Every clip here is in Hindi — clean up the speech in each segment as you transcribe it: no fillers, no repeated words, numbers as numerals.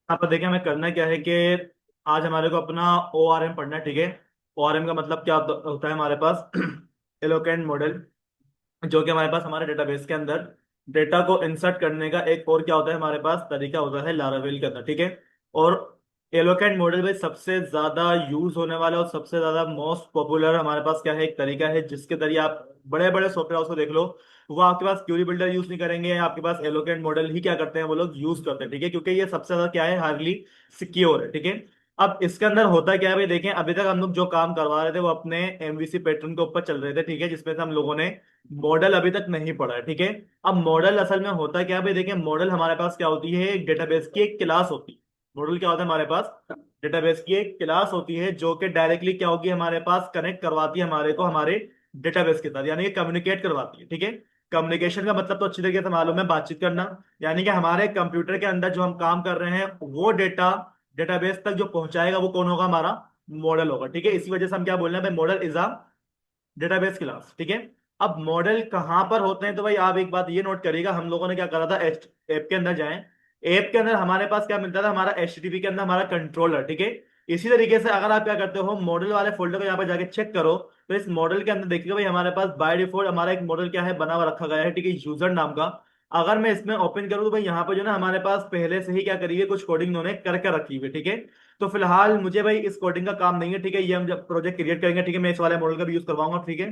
यहाँ पर देखिए हमें करना क्या है कि आज हमारे को अपना ओ आर एम पढ़ना है, ठीक है। ओ आर एम का मतलब क्या होता है हमारे पास एलोकेंट मॉडल, जो कि हमारे पास हमारे डेटाबेस के अंदर डेटा को इंसर्ट करने का एक और क्या होता है हमारे पास तरीका होता है लारावेल के अंदर, ठीक है। और एलोकेंट मॉडल में सबसे ज्यादा यूज होने वाला और सबसे ज्यादा मोस्ट पॉपुलर हमारे पास क्या है, एक तरीका है जिसके जरिए आप बड़े बड़े सॉफ्टवेयर हाउस को देख लो, वो आपके पास क्यूरी बिल्डर यूज नहीं करेंगे, आपके पास एलोकेंट मॉडल ही क्या करते हैं वो लोग यूज करते हैं, ठीक है, क्योंकि ये सबसे ज्यादा क्या है, हार्डली सिक्योर है, ठीक है। अब इसके अंदर होता क्या है भाई, देखें अभी तक हम लोग जो काम करवा रहे थे वो अपने एमवीसी पैटर्न के ऊपर चल रहे थे, ठीक है, जिसमें से हम लोगों ने मॉडल अभी तक नहीं पढ़ा है, ठीक है। अब मॉडल असल में होता क्या है भाई, देखिए मॉडल हमारे पास क्या होती है, एक डेटाबेस की एक क्लास होती है। मॉडल क्या होता है हमारे पास, डेटाबेस की एक क्लास होती है जो कि डायरेक्टली क्या होगी, हमारे पास कनेक्ट करवाती है हमारे को हमारे डेटाबेस के साथ, यानी कि कम्युनिकेट करवाती है, ठीक है। कम्युनिकेशन का मतलब तो अच्छी तरीके से मालूम है, बातचीत करना। यानी कि हमारे कंप्यूटर के अंदर जो हम काम कर रहे हैं वो डेटा डेटाबेस तक जो पहुंचाएगा वो कौन होगा, हमारा मॉडल होगा, ठीक है। इसी वजह से हम क्या बोल रहे हैं भाई, model is a database class, ठीक है। अब मॉडल कहां पर होते हैं, तो भाई आप एक बात ये नोट करिएगा, हम लोगों ने क्या करा था, ऐप के अंदर जाएं, ऐप के अंदर हमारे पास क्या मिलता था, हमारा HTTP के अंदर हमारा कंट्रोलर, ठीक है। इसी तरीके से अगर आप क्या करते हो, मॉडल वाले फोल्डर को यहाँ पर जाके चेक करो, तो इस मॉडल के अंदर देखिएगा भाई हमारे पास बाय डिफॉल्ट हमारा एक मॉडल क्या है, बना हुआ रखा गया है, ठीक है, यूजर नाम का। अगर मैं इसमें ओपन करूँ तो भाई यहाँ पर जो ना हमारे पास पहले से ही क्या करी है, कुछ कोडिंग उन्होंने करके रखी हुई है, ठीक है। तो फिलहाल मुझे भाई इस कोडिंग का काम नहीं है, ठीक है, ये हम जब प्रोजेक्ट क्रिएट करेंगे, ठीक है, मैं इस वाले मॉडल का भी यूज करवाऊंगा, ठीक है।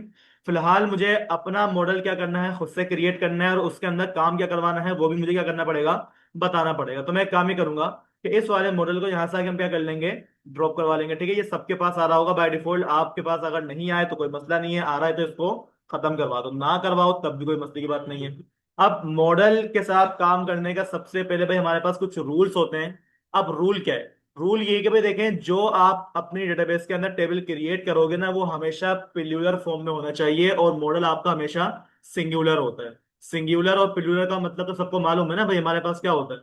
फिलहाल मुझे अपना मॉडल क्या करना है, खुद से क्रिएट करना है, और उसके अंदर काम क्या करवाना है वो भी मुझे क्या करना पड़ेगा, बताना पड़ेगा। तो मैं एक काम ही करूंगा कि इस वाले मॉडल को यहाँ से आगे हम क्या कर लेंगे, ड्रॉप करवा लेंगे, ठीक है। ये सबके पास आ रहा होगा बाय डिफॉल्ट, आपके पास अगर नहीं आए तो कोई मसला नहीं है, आ रहा है तो इसको खत्म करवा दो, ना करवाओ तब भी कोई मसले की बात नहीं है। अब मॉडल के साथ काम करने का सबसे पहले भाई हमारे पास कुछ रूल्स होते हैं। अब रूल क्या है, रूल ये है कि भाई देखें, जो आप अपनी डेटाबेस के अंदर टेबल क्रिएट करोगे ना वो हमेशा पिल्यूलर फॉर्म में होना चाहिए, और मॉडल आपका हमेशा सिंगुलर होता है। सिंगुलर और पिल्यूलर का मतलब तो सबको मालूम है ना भाई, हमारे पास क्या होता है,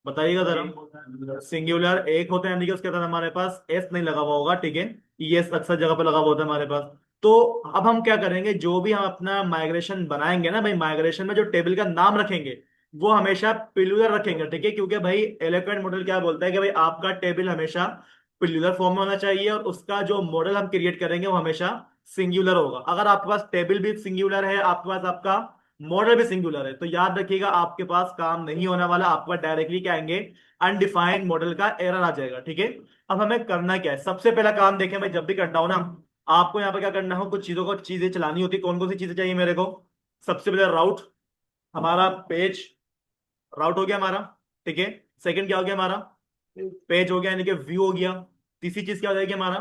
बताइएगा जरा। सिंगुलर एक होता है, यानी कि उसके अंदर हमारे पास एस नहीं लगा हुआ होगा, ठीक है, ये अक्सर जगह पर लगा हुआ होता है हमारे पास। तो अब हम क्या करेंगे, जो भी हम अपना माइग्रेशन बनाएंगे ना भाई, माइग्रेशन में जो टेबल का नाम रखेंगे वो हमेशा पिल्यूलर रखेंगे, ठीक है, क्योंकि भाई एलोक्वेंट मॉडल क्या बोलता है कि भाई आपका टेबल हमेशा पिल्यूलर फॉर्म में होना चाहिए, और उसका जो मॉडल हम क्रिएट करेंगे वो हमेशा सिंगुलर होगा। अगर आपके पास टेबल भी सिंगुलर है, आपके पास आपका मॉडल भी सिंगुलर है, तो याद रखिएगा आपके पास काम नहीं होने वाला, आपका डायरेक्टली क्या आएंगे, अनडिफाइंड मॉडल का एरर आ जाएगा, ठीक है। अब हमें करना क्या है, सबसे पहला काम देखें भाई, जब भी करना हो ना आपको यहाँ पर क्या करना हो, कुछ चीजों को चीजें चलानी होती है। कौन कौन सी चीजें चाहिए मेरे को, सबसे पहले राउट, हमारा पेज राउट हो गया हमारा, ठीक है। सेकंड क्या हो गया हमारा, पेज हो गया, यानी कि व्यू हो गया। तीसरी चीज क्या हो जाएगी हमारा,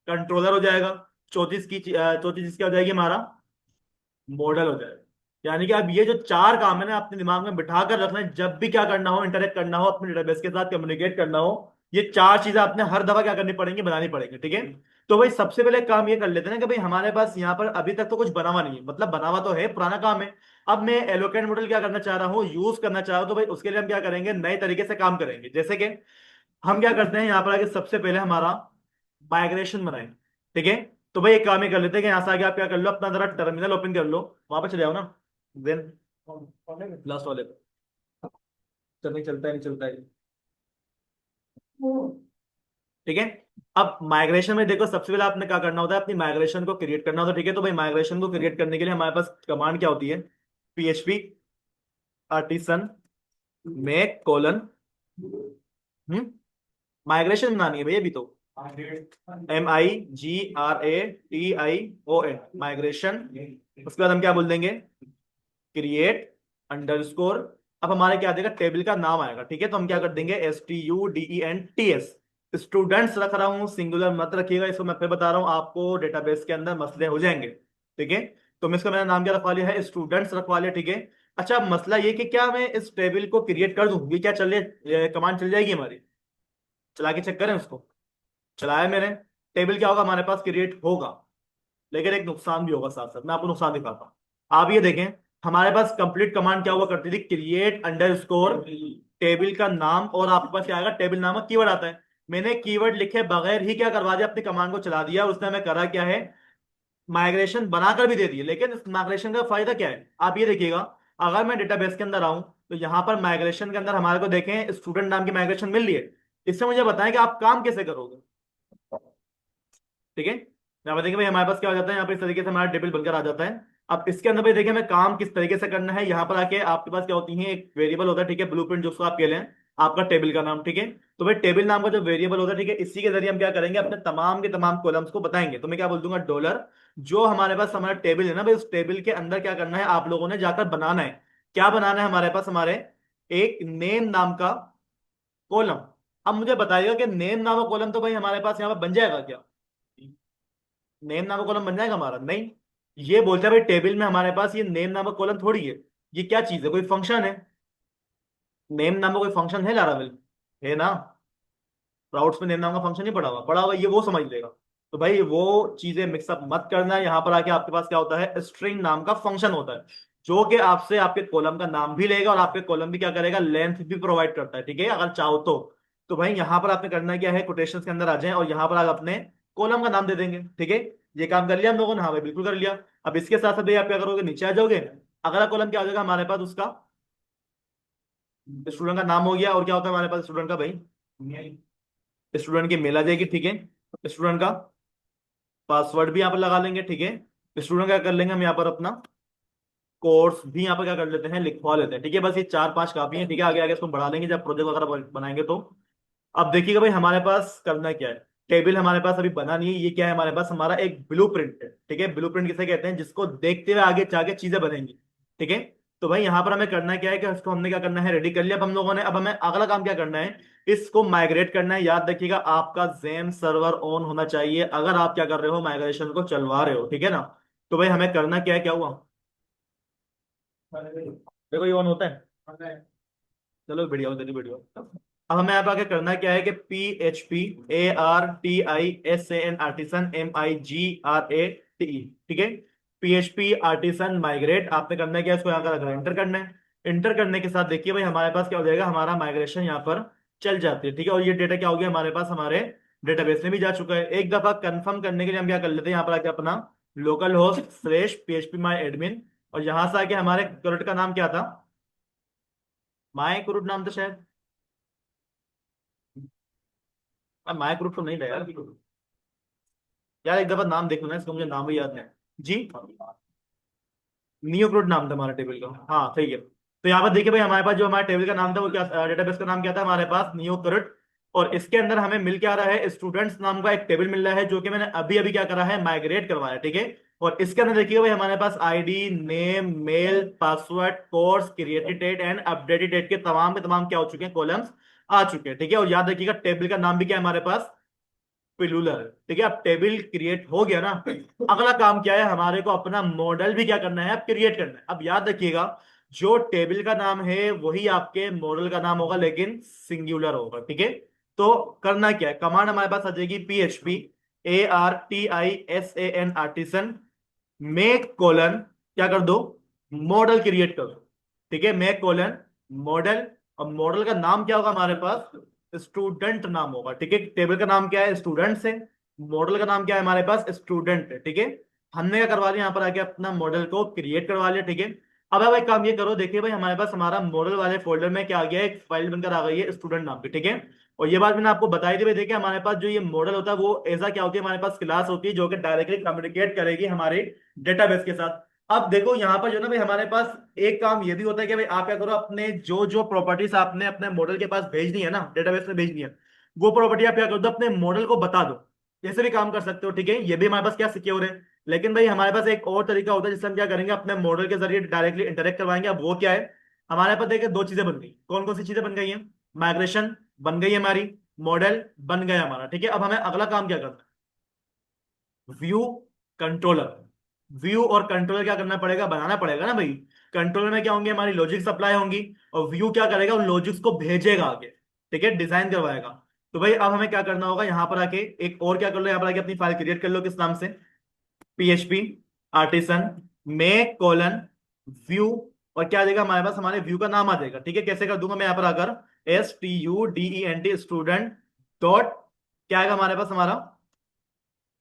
कंट्रोलर हो जाएगा। चौथी चीज क्या हो जाएगी हमारा, मॉडल हो जाएगा। यानी कि अब ये जो चार काम है ना अपने दिमाग में बिठा कर रखना है, जब भी क्या करना हो, इंटरेक्ट करना हो, अपने डेटाबेस के साथ कम्युनिकेट करना हो, ये चार चीजें आपने हर दफा क्या करनी पड़ेंगी, बनानी पड़ेंगी, ठीक है। तो भाई सबसे पहले काम ये कर लेते हैं ना कि भाई हमारे पास यहाँ पर अभी तक तो कुछ बना हुआ नहीं है, मतलब बना हुआ तो है, पुराना काम है। अब मैं एलोकेट मॉडल क्या करना चाह रहा हूँ, यूज करना चाह रहा हूँ, तो भाई उसके लिए हम क्या करेंगे, नए तरीके से काम करेंगे। जैसे कि हम क्या करते हैं, यहाँ पर आगे सबसे पहले हमारा माइग्रेशन बनाएंगे, ठीक है। तो भाई एक काम ही कर लेते हैं कि यहाँ से आगे आप क्या कर लो, अपना जरा टर्मिनल ओपन कर लो, वहां पे चले जाओ ना, देन लास्ट वाले पे, चल नहीं चलता है, नहीं चलता है, ठीक है। अब माइग्रेशन में देखो सबसे पहले आपने क्या करना होता है, अपनी माइग्रेशन को क्रिएट करना होता है, ठीक है। तो भाई माइग्रेशन को क्रिएट करने के लिए हमारे पास कमांड क्या होती है, PHP artisan make colon, migration बनानी है भैया अभी तो, MIGRATION माइग्रेशन। उसके बाद हम क्या बोल देंगे, क्रिएट अंडरस्कोर। अब हमारे क्या देगा, टेबल का नाम आएगा, ठीक है। तो हम क्या कर देंगे, STUDENTS, स्टूडेंट्स रख रहा हूँ, सिंगुलर मत रखिएगा इसको, मैं फिर बता रहा हूँ आपको डेटाबेस के अंदर मसले हो जाएंगे, ठीक है। तो मैं इसका मेरा नाम क्या रखवा लिया है, स्टूडेंट्स रखवा लिया, ठीक है। अच्छा मसला ये कि क्या मैं इस टेबल को क्रिएट कर दूं, ये क्या चल रही कमांड चल जाएगी हमारी, चला के चेक करें उसको, चलाया मैंने, टेबल क्या होगा हमारे पास, क्रिएट होगा। लेकिन एक नुकसान भी होगा साथ साथ, मैं आपको नुकसान दिखाता हूँ। आप ये देखें, हमारे पास कंप्लीट कमांड क्या हुआ करती थी, क्रिएट अंडरस्कोर टेबल का नाम, और आपके पास क्या आएगा, टेबल नामक कीवर्ड आता है। मैंने कीवर्ड लिखे बगैर ही क्या करवा दिया, अपनी कमांड को चला दिया, और उसने हमें करा क्या है, माइग्रेशन बनाकर भी दे दिए। लेकिन इस माइग्रेशन का फायदा क्या है, आप ये देखिएगा, अगर मैं डेटाबेस के अंदर आऊं तो यहां पर माइग्रेशन के अंदर हमारे को देखें स्टूडेंट नाम की माइग्रेशन मिल रही है, इससे मुझे बताएं कि आप काम कैसे करोगे। ठीक है, यहाँ पर देखिए भाई हमारे पास क्या हो जाता है, यहाँ पे इस तरीके से हमारा टेबल बनकर आ जाता है। अब इसके अंदर भाई देखिए हमें काम किस तरीके से करना है, यहाँ पर आके आपके पास क्या होती है, एक वेरिएबल होता है, ठीक है, ब्लूप्रिंट जिसको आप कह लें, आपका टेबल का नाम, ठीक है। तो भाई टेबल नाम का जो वेरिएबल होता है, ठीक है, इसी के जरिए हम क्या करेंगे, अपने तमाम के तमाम कॉलम्स को बताएंगे। तो मैं क्या बोल दूंगा, डॉलर, जो हमारे पास हमारा टेबल है ना भाई, उस टेबल के अंदर क्या करना है, आप लोगों ने जाकर बनाना है। क्या बनाना है हमारे पास, हमारे एक नेम नाम का कॉलम। अब मुझे बताइएगा कि नेम नाम का कॉलम तो भाई हमारे पास यहाँ पर बन जाएगा क्या, नेम नामक कॉलम बन जाएगा हमारा, नहीं। ये बोलते हैं भाई टेबल में हमारे पास ये नेम नामक कॉलम थोड़ी है, ये क्या चीज है, कोई फंक्शन है। नेम नामक कोई फंक्शन है लारावेल, है ना। प्राउड्स में नेम नाम का फंक्शन नहीं पड़ा हुआ ये वो समझ लेगा। तो भाई वो चीजें मिक्सअप मत करना, यहाँ पर आके आपके पास क्या होता है, स्ट्रिंग नाम का फंक्शन होता है, जो कि आपसे आपके कॉलम का नाम भी लेगा और आपके कॉलम भी क्या करेगा, लेंथ भी प्रोवाइड करता है, ठीक है, अगर चाहो तो भाई यहाँ पर आपने करना क्या है, कोटेशंस के अंदर आ जाए और यहाँ पर आप अपने कॉलम का नाम दे देंगे, ठीक है। ये काम कर लिया हम लोगों ने, हाँ भाई बिल्कुल कर लिया। अब इसके साथ साथ भाई आप क्या करोगे, नीचे आ जाओगे, अगला कॉलम क्या आ जाएगा हमारे पास, उसका स्टूडेंट का नाम हो गया, और क्या होता है हमारे पास स्टूडेंट का भाई, स्टूडेंट की मेल आ जाएगी, ठीक है। स्टूडेंट का पासवर्ड भी यहाँ पर लगा लेंगे, ठीक है। स्टूडेंट क्या कर लेंगे हम यहाँ पर, अपना कोर्स भी यहाँ पर क्या कर लेते हैं, लिखवा लेते हैं, ठीक है। बस ये चार पांच काफी है, ठीक है, आगे आगे इसको बढ़ा लेंगे जब प्रोजेक्ट वगैरह बनाएंगे तो। अब देखिएगा भाई हमारे पास करना क्या है, टेबल हमारे पास अभी बना नहीं है, ये क्या है हमारे पास, हमारा एक ब्लूप्रिंट है, ठीक है। ब्लूप्रिंट किसे कहते हैं, जिसको देखते हुए आगे जाके चीजें बनेंगी, ठीक है। तो भाई यहाँ पर हमें करना क्या है कि इसको हमने क्या करना है, रेडी कर लिया अब हम लोगों ने। अब हमें अगला काम क्या करना है, इसको माइग्रेट करना है। याद रखिएगा आपका जेम सर्वर ऑन होना चाहिए अगर आप क्या कर रहे हो, माइग्रेशन को चलवा रहे हो, ठीक है ना। तो भाई हमें करना क्या है, क्या हुआ, देखो ये ऑन होता है, चलो बढ़िया हो तेरी वीडियो। अब हमें यहाँ पे आगे करना क्या है कि PHP ARTISAN MIGRATE, ठीक है। PHP आर्टिसन माइग्रेट आपने करना है क्या, इसको यहाँ का एंटर करना है। एंटर करने के साथ देखिए भाई हमारे पास क्या हो जाएगा, हमारा माइग्रेशन यहाँ पर चल जाती है, ठीक है। और ये डेटा क्या हो गया हमारे पास, हमारे डेटाबेस में भी जा चुका है। एक दफा कंफर्म करने के लिए हम क्या कर लेते हैं, यहाँ पर आके अपना लोकल होस्ट स्लैश PHP माई एडमिन, और यहाँ से आके हमारे करेक्ट का नाम क्या था, माई कुरूट नाम था शायद, माई कुरूट तो नहीं था यार। यार एक दफा नाम देख लो ना इसका, मुझे नाम ही याद नहीं जी। नियो क्रूड नाम था हमारे टेबल का, हाँ सही है। तो यहाँ पर देखिए भाई हमारे पास जो हमारे टेबल का नाम था वो क्या, डेटाबेस का नाम क्या था हमारे पास, नियो क्रूड। और इसके अंदर हमें मिल क्या रहा है, स्टूडेंट्स नाम का एक टेबल मिल रहा है, जो कि मैंने अभी अभी क्या करा है, माइग्रेट करवाया, ठीक है। और इसके अंदर देखिए भाई हमारे पास ID, name, mail, password, course, created date and updated date के तमाम क्या हो चुके हैं, कॉलम्स आ चुके हैं, ठीक है। और याद रखिएगा टेबल का नाम भी क्या है हमारे पास, पिलुलर, ठीक है। अब टेबल क्रिएट हो गया ना, अगला काम क्या है, हमारे को अपना मॉडल भी क्या करना है, अब क्रिएट करना है। अब याद रखिएगा जो टेबल का नाम है वही आपके मॉडल का नाम होगा, लेकिन सिंगुलर होगा, ठीक है। तो करना क्या है, कमांड हमारे पास आ जाएगी PHP ARTISAN artisan make colon, क्या कर दो, मॉडल क्रिएट करो, ठीक है। मेक कोलन मॉडल, और मॉडल का नाम क्या होगा हमारे पास, स्टूडेंट नाम होगा, ठीक है। टेबल का नाम क्या है, स्टूडेंट्स है। मॉडल का नाम क्या है हमारे पास, स्टूडेंट है, ठीक है। हमने क्या करवा लिया, यहाँ पर आके अपना मॉडल को क्रिएट करवा लिया, ठीक है। अब आप एक काम ये करो, देखिए भाई हमारे पास हमारा मॉडल वाले फोल्डर में क्या आ गया है, एक फाइल बनकर आ गई है स्टूडेंट नाम की, ठीक है। और ये बात मैंने आपको बताई थी भाई, देखिए हमारे पास जो ये मॉडल होता है वो ऐसा क्या होती है, हमारे पास क्लास होती है जो कि डायरेक्टली कम्युनिकेट करेगी हमारे डेटाबेस के साथ। अब देखो यहाँ पर जो ना भाई हमारे पास एक काम ये भी होता है कि भाई आप क्या करो, अपने जो जो प्रॉपर्टीज आपने अपने मॉडल के पास भेजनी है ना, डेटाबेस में भेजनी है, वो प्रॉपर्टी आप क्या कर दो, अपने मॉडल को बता दो। ऐसे भी काम कर सकते हो, ठीक है, ये भी हमारे पास क्या सिक्योर है। लेकिन भाई हमारे पास एक और तरीका होता है जिससे हम क्या करेंगे, अपने मॉडल के जरिए डायरेक्टली इंटरेक्ट करवाएंगे। अब वो क्या है, हमारे पास देखिए दो चीजें बन गई, कौन कौन सी चीजें बन गई हैं, माइग्रेशन बन गई है हमारी, मॉडल बन गया हमारा, ठीक है। अब हमें अगला काम क्या करना है, व्यू कंट्रोलर। व्यू और कंट्रोलर क्या करना पड़ेगा, बनाना पड़ेगा ना भाई। कंट्रोलर में क्या होंगे, हमारी लॉजिक सप्लाई होंगी, और व्यू क्या करेगा, उन लॉजिक्स को भेजेगा आगे, ठीक है, डिजाइन करवाएगा। तो भाई अब हमें क्या करना होगा, यहाँ पर आके एक और क्या कर लो, यहाँ पर आके अपनी फाइल क्रिएट कर लो, किस नाम से, PHP आर्टिसन में कोलन व्यू, और क्या आ जाएगा हमारे पास, हमारे व्यू का नाम आ जाएगा, ठीक है। कैसे कर दूंगा मैं यहाँ पर आकर, STUDENT स्टूडेंट डॉट, क्या आएगा हमारे पास, हमारा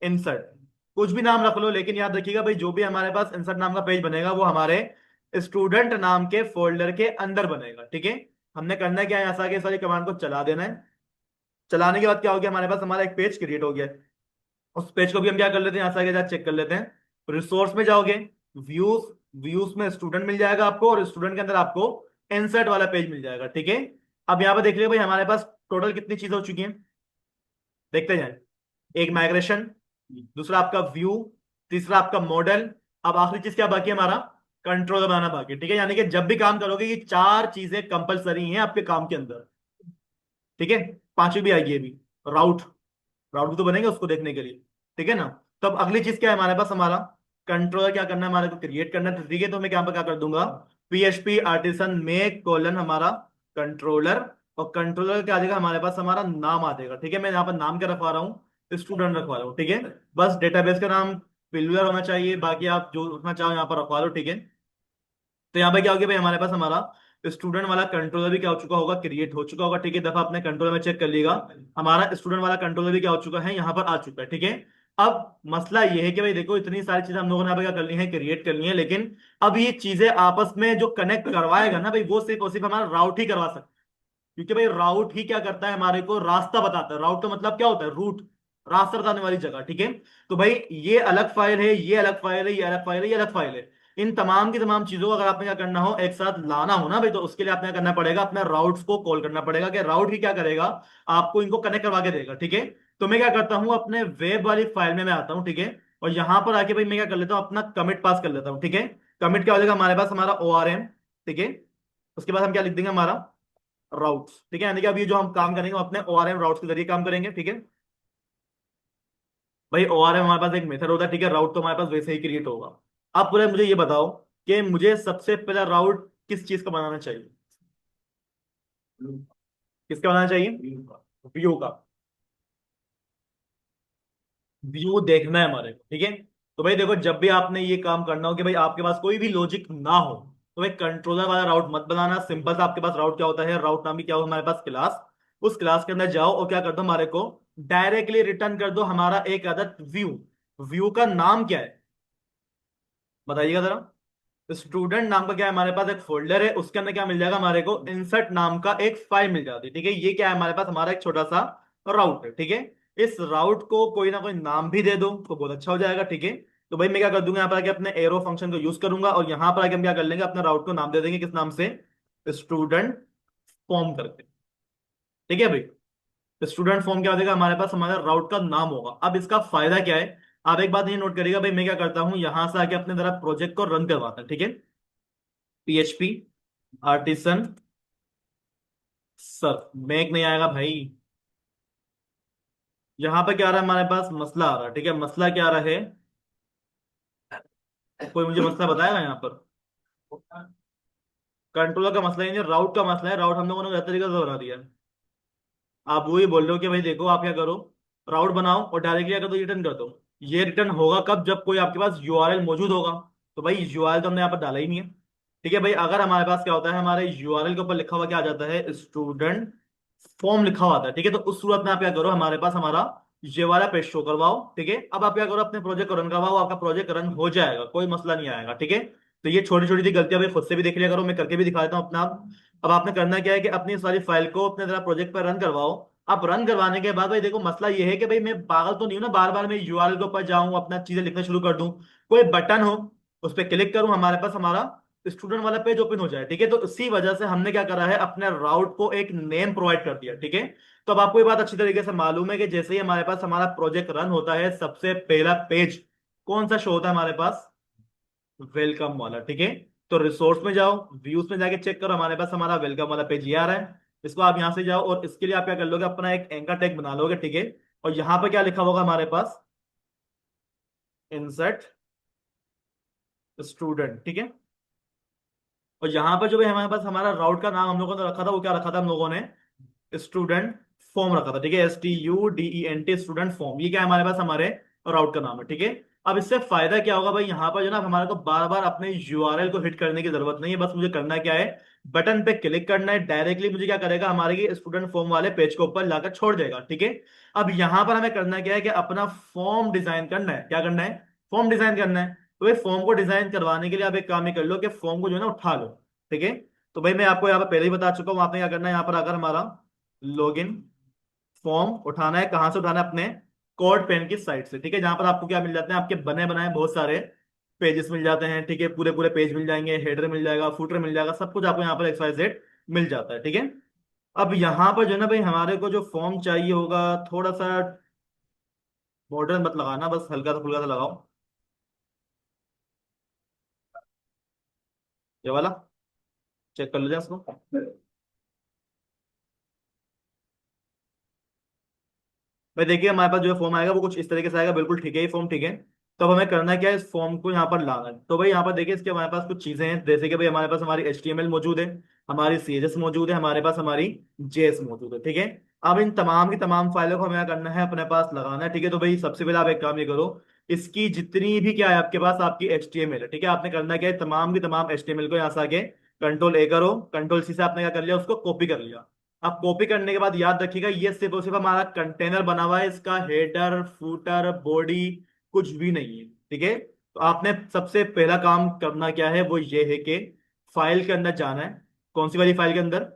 इंसर्ट। कुछ भी नाम रख लो, लेकिन याद रखिएगा भाई जो भी हमारे पास इंसर्ट नाम का पेज बनेगा वो हमारे स्टूडेंट नाम के फोल्डर के अंदर बनेगा, ठीक है। हमने करना क्या है, यहाँ से आगे सारी कमांड को चला देना है, चलाने के बाद क्या हो गया, हमारे पास हमारा एक पेज क्रिएट हो गया। उस पेज को भी हम क्या कर लेते हैं, यहाँ से आगे जा चेक कर लेते हैं। रिसोर्स में जाओगे, व्यूज, व्यूज में स्टूडेंट मिल जाएगा आपको, और स्टूडेंट के अंदर आपको इंसर्ट वाला पेज मिल जाएगा, ठीक है। अब यहाँ पे देख लियो भाई, हमारे पास टोटल कितनी चीजें हो चुकी हैं, देखते जाए। एक माइग्रेशन, दूसरा आपका व्यू, तीसरा आपका मॉडल, अब आखिरी चीज क्या बाकी है हमारा, कंट्रोलर बनाना बाकी है, ठीक है। यानी कि जब भी काम करोगे ये चार चीजें कंपलसरी हैं आपके काम के अंदर, ठीक है। पांचवी भी आएगी ये भी, राउट, राउट भी तो बनेंगे उसको देखने के लिए, ठीक है ना। तब अगली चीज क्या है हमारे पास, हमारा कंट्रोलर क्या करना है, हमारे को क्रिएट करना है, ठीक है। तो मैं यहाँ पर क्या कर दूंगा, PHP आर्टिसन में कोलन हमारा कंट्रोलर, और कंट्रोलर क्या आ जाएगा हमारे पास, हमारा नाम आ जाएगा, ठीक है। मैं यहाँ पर नाम क्या रखवा रहा हूँ, स्टूडेंट रखवा रहा हूँ, ठीक है। बस डेटाबेस का नाम पिलुअर होना चाहिए, बाकी आप जो रखना चाहो यहाँ पर रखवा लो, ठीक है। तो यहाँ पे क्या हो गया भाई, हमारे पास हमारा स्टूडेंट वाला कंट्रोलर भी क्या हो चुका होगा, क्रिएट हो चुका होगा, ठीक है। दफा अपने कंट्रोलर में चेक कर लीजिएगा, हमारा स्टूडेंट वाला कंट्रोलर भी क्या हो चुका है, यहाँ पर आ चुका है, ठीक है। अब मसला ये है कि भाई देखो, इतनी सारी चीजें हम लोगों ने यहाँ पे क्या कर ली है, क्रिएट कर ली है, लेकिन अब ये चीजें आपस में जो कनेक्ट करवाएगा ना भाई, वो सिर्फ और सिर्फ हमारा राउट ही करवा सकता है। क्योंकि भाई राउट ही क्या करता है, हमारे को रास्ता बताता है। राउट का मतलब क्या होता है, रूट, रास्ता बताने वाली जगह, ठीक है। तो भाई ये अलग फाइल है, ये अलग फाइल है, ये अलग फाइल है, ये अलग फाइल है। इन तमाम की तमाम चीजों को अगर आपने क्या करना हो, एक साथ लाना हो ना भाई, तो उसके लिए आपने क्या करना पड़ेगा, अपने राउट्स को कॉल करना पड़ेगा, कि राउट ही क्या करेगा, आपको इनको कनेक्ट करवा के देगा, ठीक है। तो मैं क्या करता हूँ, अपने वेब वाली फाइल में मैं आता हूँ, ठीक है। और यहां पर आके भाई मैं क्या कर लेता हूँ, अपना कमिट पास कर लेता हूँ, ठीक है। कमिट क्या हो जाएगा हमारे पास, हमारा ORM, ठीक है। उसके बाद हम क्या लिख देंगे, हमारा राउट्स, ठीक है। यानी कि अब ये जो हम काम करेंगे, हम अपने ORM राउट्स के जरिए काम करेंगे, ठीक है। भाई ORM हमारे पास एक मेथड होता है, ठीक है। राउट तो हमारे पास वैसे ही क्रिएट होगा। अब पूरे मुझे ये बताओ कि मुझे सबसे पहला राउट किस चीज का बनाना चाहिए, किसका बनाना चाहिए, व्यू का। व्यू देखना है हमारे को, ठीक है। तो भाई देखो, जब भी आपने ये काम करना हो कि भाई आपके पास कोई भी लॉजिक ना हो, तो भाई कंट्रोलर वाला राउट मत बनाना। सिंपल सा आपके पास राउट क्या होता है, राउट नाम की क्या हो हमारे पास क्लास, उस क्लास के अंदर जाओ और क्या कर दो, हमारे को डायरेक्टली रिटर्न कर दो हमारा एक अदद व्यू। व्यू का नाम क्या है, बताइएगा जरा। स्टूडेंट नाम का क्या है, हमारे पास एक फोल्डर है, उसके अंदर क्या मिल जाएगा हमारे को, इंसर्ट नाम का एक फाइल मिल जाती है, ठीक है। ये क्या है हमारे पास, हमारा एक छोटा सा राउट है, ठीक है। इस राउट को कोई ना कोई नाम भी दे दो तो बहुत अच्छा हो जाएगा, ठीक है। तो भाई मैं क्या कर दूंगा, यहाँ पर आके अपने एरो फंक्शन को यूज करूंगा, और यहाँ पर आके हम क्या कर लेंगे, अपने राउट को नाम दे देंगे, किस नाम से, स्टूडेंट फॉर्म करके, ठीक है भाई। स्टूडेंट फॉर्म क्या हो जाएगा हमारे पास, हमारा राउट का नाम होगा। अब इसका फायदा क्या है, आप एक बात ये नोट करिएगा भाई, मैं क्या करता हूं, यहां से आके अपने जरा प्रोजेक्ट को रन करवाता है, ठीक है। PHP आर्टिसन सर, मेक नहीं आएगा भाई। यहाँ पे क्या आ रहा है हमारे पास, मसला आ रहा है, ठीक है। मसला क्या आ रहा है, कोई मुझे मसला बताएगा यहाँ पर। कंट्रोलर का मसला ही नहीं, राउट का मसला है। राउट हम लोगों ने गलत तरीके से बना दिया है। आप वही बोल रहे हो कि भाई देखो, आप क्या करो, राउट बनाओ और डायरेक्टली अगर तो रिटर्न कर दो। ये रिटर्न होगा कब, जब कोई आपके पास URL मौजूद होगा। तो भाई URL तो हमने यहाँ पर डाला ही नहीं है, ठीक है भाई। अगर हमारे पास क्या होता है, हमारे URL के ऊपर लिखा हुआ क्या आ जाता है, स्टूडेंट फॉर्म लिखा हुआ आता है, ठीक है। तो उस सूरत में आप क्या करो, हमारे पास हमारा ये वाला पेज शो करवाओ, ठीक है। अब आप क्या करो, अपने प्रोजेक्ट को रन करवाओ, आपका प्रोजेक्ट रन हो जाएगा, कोई मसला नहीं आएगा, ठीक है। तो ये छोटी छोटी सी गलतियां भाई खुद से भी देख लिया करो, मैं करके भी दिखा देता हूँ अपना आप। अब आपने करना क्या है कि अपनी सारी फाइल को अपने जरा प्रोजेक्ट पर रन करवाओ। अब रन करवाने के बाद भाई देखो, मसला ये है कि भाई मैं पागल तो नहीं हूं ना, बार बार मैं URL के ऊपर जाऊं, अपना चीजें लिखना शुरू कर दूं। कोई बटन हो, उस पर क्लिक करूं, हमारे पास हमारा स्टूडेंट वाला पेज ओपन हो जाए, ठीक है। तो इसी वजह से हमने क्या करा है, अपने राउट को एक नेम प्रोवाइड कर दिया, ठीक है। तो अब आपको ये बात अच्छी तरीके से मालूम है कि जैसे ही हमारे पास हमारा प्रोजेक्ट रन होता है, सबसे पहला पेज कौन सा शो होता है हमारे पास, वेलकम वाला, ठीक है। तो रिसोर्स में जाओ, व्यूज में जाके चेक करो, हमारे पास हमारा वेलकम वाला पेज ये आ रहा है। इसको आप यहां से जाओ, और इसके लिए आप क्या कर लोगे, अपना एक एंकर टैग बना लोगे, ठीक है। और यहां पर क्या लिखा होगा हमारे पास, इंसर्ट स्टूडेंट, ठीक है। और यहाँ पर जो भी हमारे पास हमारा राउट का नाम हम लोगों ने रखा था, वो क्या रखा था हम लोगों ने, स्टूडेंट फॉर्म रखा था, ठीक है। STUDENT स्टूडेंट फॉर्म, ये क्या है हमारे पास, हमारे राउट का नाम है, ठीक है। अब इससे फायदा क्या होगा भाई, यहाँ पर जो ना हमारे को बार बार अपने URL को हिट करने की जरूरत नहीं है। बस मुझे करना क्या है, बटन पे क्लिक करना है, डायरेक्टली मुझे क्या करेगा, हमारे स्टूडेंट फॉर्म वाले पेज के ऊपर लाकर छोड़ देगा, ठीक है। अब यहाँ पर हमें करना क्या है कि अपना फॉर्म डिजाइन करना है। क्या करना है, फॉर्म डिजाइन करना है। तो भाई फॉर्म को डिजाइन करवाने के लिए आप एक काम ही कर लो कि फॉर्म को जो है ना उठा लो, ठीक है। तो भाई मैं आपको यहाँ पर पहले ही बता चुका हूँ, आपने क्या करना है, यहाँ पर आकर हमारा लॉगिन फॉर्म उठाना है, कहाँ से उठाना है? अपने कोड पेन की साइड से, ठीक है, जहां पर आपको क्या मिल जाते हैं, आपके बने बनाए बहुत सारे पेजेस मिल जाते हैं, ठीक है, पूरे पूरे पेज मिल जाएंगे, हेडर मिल जाएगा, फुटर मिल जाएगा, सब कुछ आपको यहाँ पर XYZ मिल जाता है, ठीक है। अब यहाँ पर जो है ना भाई, हमारे को जो फॉर्म चाहिए होगा, थोड़ा सा बॉर्डर मत लगाना, बस हल्का सा फुल्का सा लगाओ, ये वाला चेक कर लीजिए इसको। भाई देखिए, हमारे पास जो फॉर्म आएगा वो कुछ इस तरीके से आएगा, बिल्कुल ठीक है, ये फॉर्म ठीक है। तो अब हमें करना क्या है, इस फॉर्म को यहाँ पर लाना है। तो भाई यहाँ पर देखिए, इसके हमारे पास कुछ चीजें हैं, जैसे कि भाई हमारे पास हमारी HTML मौजूद है, हमारी CSS मौजूद है, हमारे पास हमारी JS मौजूद है, ठीक है। अब इन तमाम की तमाम फाइलों को हमें क्या करना है, अपने पास लगाना है, ठीक है। तो भाई सबसे पहले आप एक काम ये करो, इसकी जितनी भी क्या है आपके पास, आपकी HTML है, ठीक है, आपने करना क्या है, तमाम की तमाम HTML को यहाँ से आके Ctrl A करो, Ctrl C से आपने क्या कर लिया, उसको कॉपी कर लिया। अब कॉपी करने के बाद याद रखिएगा, ये सिर्फ और सिर्फ हमारा कंटेनर बना हुआ है, इसका हेडर फूटर बॉडी कुछ भी नहीं है, ठीक है। तो आपने सबसे पहला काम करना क्या है, वो ये है कि फाइल के अंदर जाना है। कौन सी वाली फाइल के अंदर?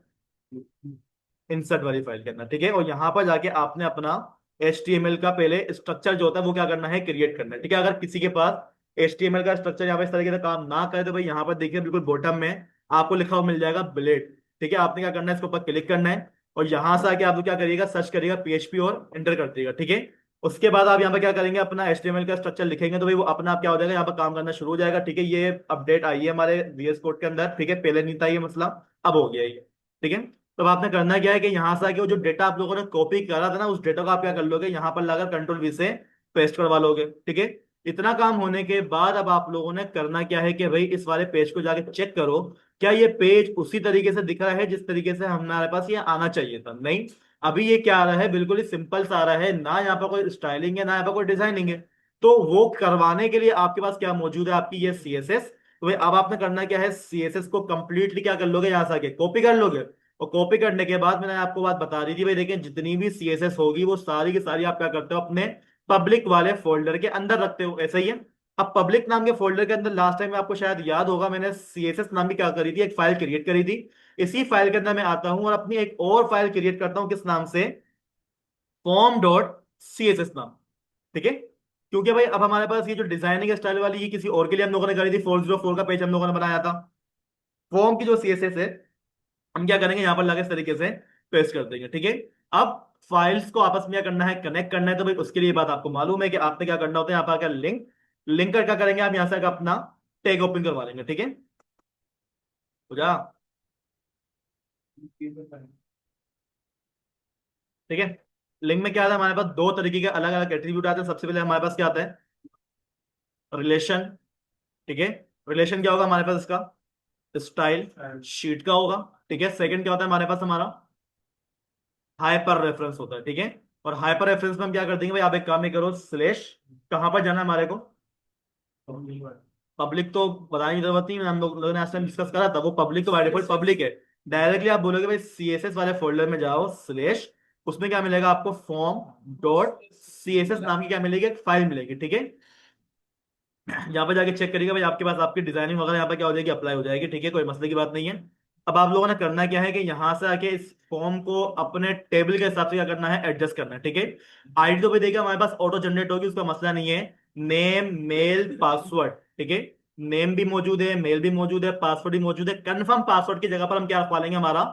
इंसर्ट वाली फाइल के अंदर, ठीक है। और यहां पर जाके आपने अपना HTML का पहले स्ट्रक्चर जो होता है वो क्या करना है, क्रिएट करना है, ठीक है। अगर किसी के पास HTML का स्ट्रक्चर यहाँ पे इस तरीके से काम ना करे, तो भाई यहाँ पर देखिए बिल्कुल बॉटम में आपको लिखा हुआ मिल जाएगा ब्लेड, ठीक है। आपने क्या करना है, इसके ऊपर क्लिक करना है, और यहां से आके आप क्या करिएगा, सर्च करिएगा PHP और एंटर कर दीजिएगा, ठीक है। उसके बाद आप यहाँ पे क्या करेंगे, अपना HTML का स्ट्रक्चर लिखेंगे, तो भाई वो अपना आप क्या हो जाएगा, यहाँ पर काम करना शुरू हो जाएगा, ठीक है। ये अपडेट आई है हमारे VS कोड के अंदर, ठीक है, पहले नहीं था ये मसला, अब हो गया ये, ठीक है। तो आपने करना क्या है कि यहाँ से आके वो जो डेटा आप लोगों ने कॉपी करा था ना, उस डेटा को आप क्या कर लोगे, यहाँ पर लाकर Ctrl V से पेस्ट करवा लोगे, ठीक है। इतना काम होने के बाद अब आप लोगों ने करना क्या है कि भाई इस वाले पेज को जाके चेक करो, क्या ये पेज उसी तरीके से दिख रहा है जिस तरीके से हमारे पास ये आना चाहिए था? नहीं, अभी ये क्या आ रहा है, बिल्कुल ही सिंपल सा आ रहा है, ना यहाँ पर कोई स्टाइलिंग है, ना यहाँ पर कोई डिजाइनिंग है। तो वो करवाने के लिए आपके पास क्या मौजूद है, आपकी ये CSS। तो भाई अब आपने करना क्या है, CSS को कंप्लीटली क्या कर लोगे, यहाँ से आके कॉपी कर लोगे, और कॉपी करने के बाद मैंने आपको बात बता दी थी भाई, देखिए जितनी भी CSS होगी वो सारी की सारी आप क्या करते हो, अपने पब्लिक वाले फोल्डर के अंदर रखते हो, ऐसा ही है। अब पब्लिक नाम के फोल्डर के अंदर लास्ट टाइम आपको शायद याद होगा, मैंने CSS नाम की क्या करी थी, एक फाइल क्रिएट करी थी। इसी फाइल के अंदर मैं आता हूं और अपनी एक और फाइल क्रिएट करता हूं, किस नाम से, form.css नाम, ठीक है। क्योंकि भाई अब हमारे पास ये जो डिजाइनिंग स्टाइल वाली, ये किसी और के लिए हम लोगों ने करी थी, 404 का पेज हम लोगों ने बनाया था। फॉर्म की जो CSS है, हम क्या करेंगे, यहाँ पर लाके इस तरीके से पेस्ट कर देंगे, ठीक है। अब फाइल्स को आपस में क्या करना है, कनेक्ट करना है। तो भाई उसके लिए बात आपको मालूम है कि आपने क्या करना होता है, यहाँ पर क्या लिंक लिंक कर क्या करेंगे, आप यहाँ से अपना टैग ओपन करवा लेंगे, ठीक है। हो जा, ठीक है। लिंक में क्या आता है, हमारे पास दो तरीके के अलग अलग एट्रीब्यूट आते हैं। सबसे पहले हमारे पास क्या आता है, रिलेशन, ठीक है। रिलेशन क्या होगा हमारे पास, इसका स्टाइल शीट का होगा, ठीक है। सेकंड क्या होता है हमारे पास, हमारा हाइपर रेफरेंस होता है, ठीक है। और हाइपर रेफरेंस में हम क्या कर देंगे भाई, आप एक काम ही करो, स्लेश कहां पर जाना है हमारे को, पब्लिक तो बताने की जरूरत नहीं, हम लोगों ने आज टाइम डिस्कस करा था, वो पब्लिक तो बाय डिफॉल्ट पब्लिक है। डायरेक्टली आप बोलोगे भाई CSS वाले फोल्डर में जाओ, स्लेश, उसमें क्या मिलेगा आपको, form.css नाम की क्या मिलेगी, एक फाइल मिलेगी, ठीक है। यहाँ पे जाके चेक करिएगा भाई, आपके पास आपकी डिजाइनिंग वगैरह यहाँ पे क्या हो जाएगी, अप्लाई हो जाएगी, ठीक है, कोई मसले की बात नहीं है। अब आप लोगों ने करना क्या है कि यहाँ से आके इस फॉर्म को अपने टेबल के हिसाब से क्या करना है, एडजस्ट करना है, ठीक है। आईडी तो भाई देखिए हमारे पास ऑटो जनरेट होगी, उसका मसला नहीं है। नेम मेल पासवर्ड, ठीक है, नेम भी मौजूद है, मेल भी मौजूद है, पासवर्ड भी मौजूद है। कंफर्म पासवर्ड की जगह पर हम क्या रखवा लेंगे, हमारा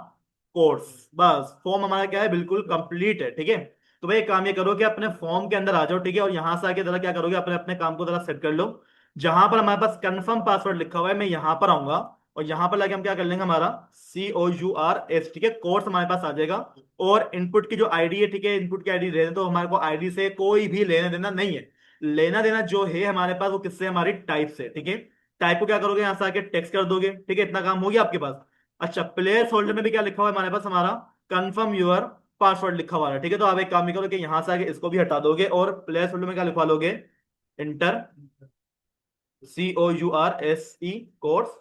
कोर्स, बस फॉर्म हमारा क्या है, बिल्कुल कंप्लीट है, ठीक है। तो भाई एक काम ये करो कि अपने फॉर्म के अंदर आ जाओ, ठीक है, और यहां से आके जरा क्या करोगे, अपने अपने काम को जरा सेट कर लो। जहां पर हमारे पास कंफर्म पासवर्ड लिखा हुआ है, मैं यहां पर आऊंगा, और यहां पर लाके हम क्या कर लेंगे, हमारा COURS, ठीक है, कोर्स हमारे पास आ जाएगा। और इनपुट की जो आईडी है, ठीक है, इनपुट की आईडी दे दें, तो हमारे को आईडी से कोई भी लेना देना नहीं है। लेना देना जो है हमारे पास, वो किससे, हमारी टाइप से, ठीक है। टाइप को क्या करोगे, यहां से आके टेक्स्ट कर दोगे, ठीक है, इतना काम हो गया आपके पास। अच्छा, प्लेस होल्डर में भी क्या लिखा हुआ है हमारे पास, हमारा कंफर्म योर पासवर्ड लिखा हुआ है, ठीक है। तो आप एक काम ही करो कि यहां से आके इसको भी हटा दोगे, और प्लेस होल्डर में क्या लिखवा लोगे, इंटर COURSE कोर्स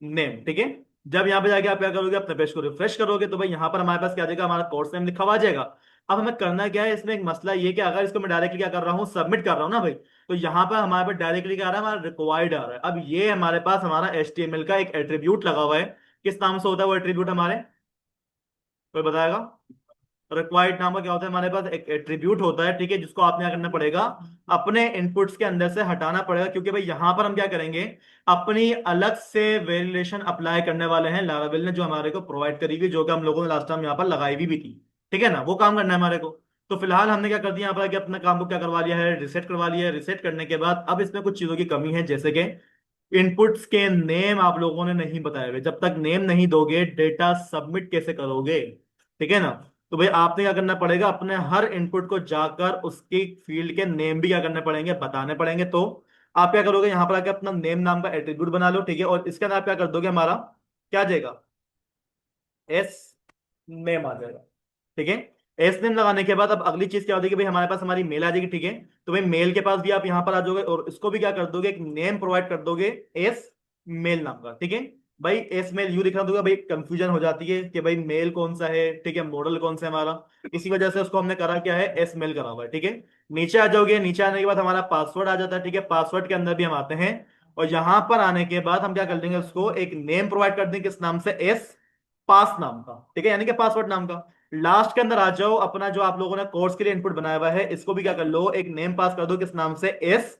नेम, ठीक है। जब यहां पे जाके आप क्या करोगे, अपने पेज को रिफ्रेश करोगे, तो भाई यहां पर हमारे पास क्या आ जाएगा, हमारा कोर्स नेम लिखा हुआ आ जाएगा। अब हमें करना क्या है, इसमें एक मसला ये कि अगर इसको मैं डायरेक्टली क्या कर रहा हूँ, सबमिट कर रहा हूँ ना भाई, तो यहाँ पर हमारे पास डायरेक्टली क्या आ रहा है, हमारा रिक्वायर्ड आ रहा है। अब ये हमारे पास हमारा HTML का एक एट्रीब्यूट लगा हुआ है, किस नाम से होता है वो एट्रीब्यूट हमारे, कोई बताएगा? रिक्वायर्ड नाम का क्या होता है, हमारे पास एक एट्रीब्यूट होता है, ठीक है, जिसको आपने क्या करना पड़ेगा, अपने इनपुट्स के अंदर से हटाना पड़ेगा, क्योंकि भाई यहां पर हम क्या करेंगे, अपनी अलग से वेरिएशन अप्लाई करने वाले हैं लारावेल ने, जो हमारे को प्रोवाइड करी हुई, जो कि हम लोगों ने लास्ट टाइम यहाँ पर लगाई भी थी, ठीक है ना, वो काम करना है हमारे को। तो फिलहाल हमने क्या कर दिया यहाँ पर, कि अपने काम को क्या करवा लिया है, रिसेट करवा लिया है। रिसेट करने के बाद अब इसमें कुछ चीजों की कमी है, जैसे कि इनपुट्स के नेम आप लोगों ने नहीं बताए हुए। जब तक नेम नहीं दोगे डेटा सबमिट कैसे करोगे, ठीक है ना। तो भाई आपने क्या करना पड़ेगा, अपने हर इनपुट को जाकर उसकी फील्ड के नेम भी क्या करने पड़ेंगे, बताने पड़ेंगे। तो आप क्या करोगे, यहां पर आके अपना नेम नाम का एट्रीब्यूट बना लो, ठीक है, और इसके अंदर आप क्या कर दोगे, हमारा क्या आ जाएगा, एस नेम आ जाएगा, ठीक है। एस नेम लगाने के बाद अब अगली चीज क्या होगी, भाई हमारे पास हमारी मेल आ जाएगी, ठीक है। तो भाई मेल के पास भी आप यहां पर आ जाओगे और इसको भी क्या कर दोगे, एक नेम प्रोवाइड कर दोगे, एस मेल नाम का, ठीक है। भाई एस मेल यू दिखा दूंगा, भाई कंफ्यूजन हो जाती है कि भाई मेल कौन सा है, ठीक है, मॉडल कौन सा है हमारा, इसी वजह से उसको हमने करा क्या है, एस मेल करा हुआ है, ठीक है। नीचे आ जाओगे, नीचे आने के बाद हमारा पासवर्ड आ जाता है, ठीक है, पासवर्ड के अंदर भी हम आते हैं, और यहां पर आने के बाद हम क्या कर देंगे, उसको एक नेम प्रोवाइड कर देंगे, किस नाम से, एस पास नाम का, ठीक है, यानी कि पासवर्ड नाम का। लास्ट के अंदर आ जाओ, अपना जो आप लोगों ने कोर्स के लिए इनपुट बनाया हुआ है, इसको भी क्या कर लो, एक नेम पास कर दो, किस नाम से, एस